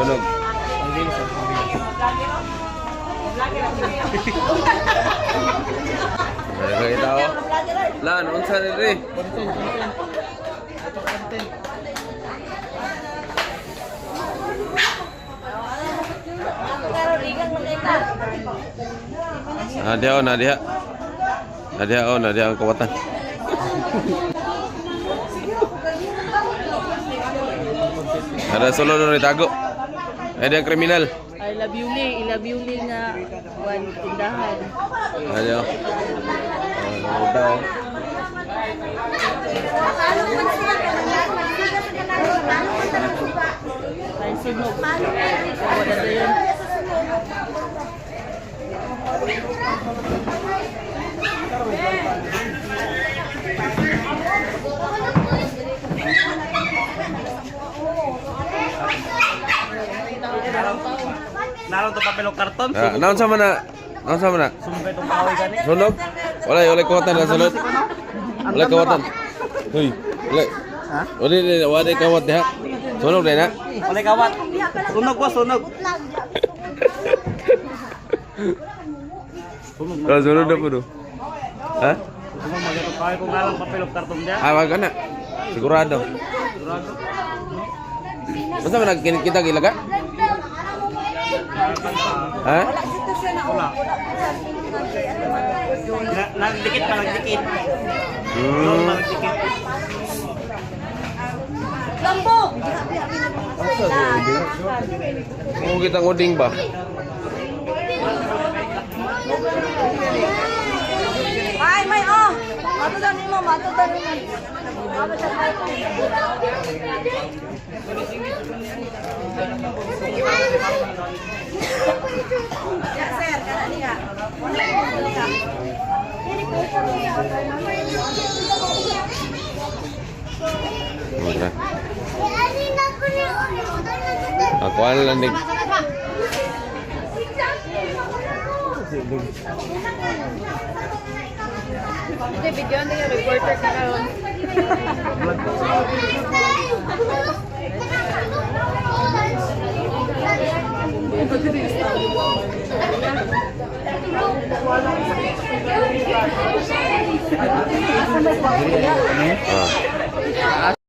sunog. Kita oh. Lan, unsa diri? Nadia ang kawatan. Ada solo doon itago. Ada yang kriminal. I love you nga one tindahan. Ayo. Udah. Ay sunog. Wala na yun. Naroon to papelok karton. Naon sama na? Sumpay itong kahoy gani. Sunog? Wala kawatan na sulod. Wala kawatan. Hoy, wala. Ha? Wala kawat diha. Sunog din na. Wala kawat. Sunog ko, sunog. Sunog na po do. Ha? Kung magandang kahoy kung nalang papelok karton niya. Wag ka na. Sigurado. Basta man kita gilaga? Ha? Wala. Nagdikit pa, nagdikit. Nagdikit. Lambo! Kung kita ngoding ba? Ay, may oh! Matudan mo. Ya, sir, kana niya. Mana? Aku lang nig. Hindi, video na yung reporter ka karon.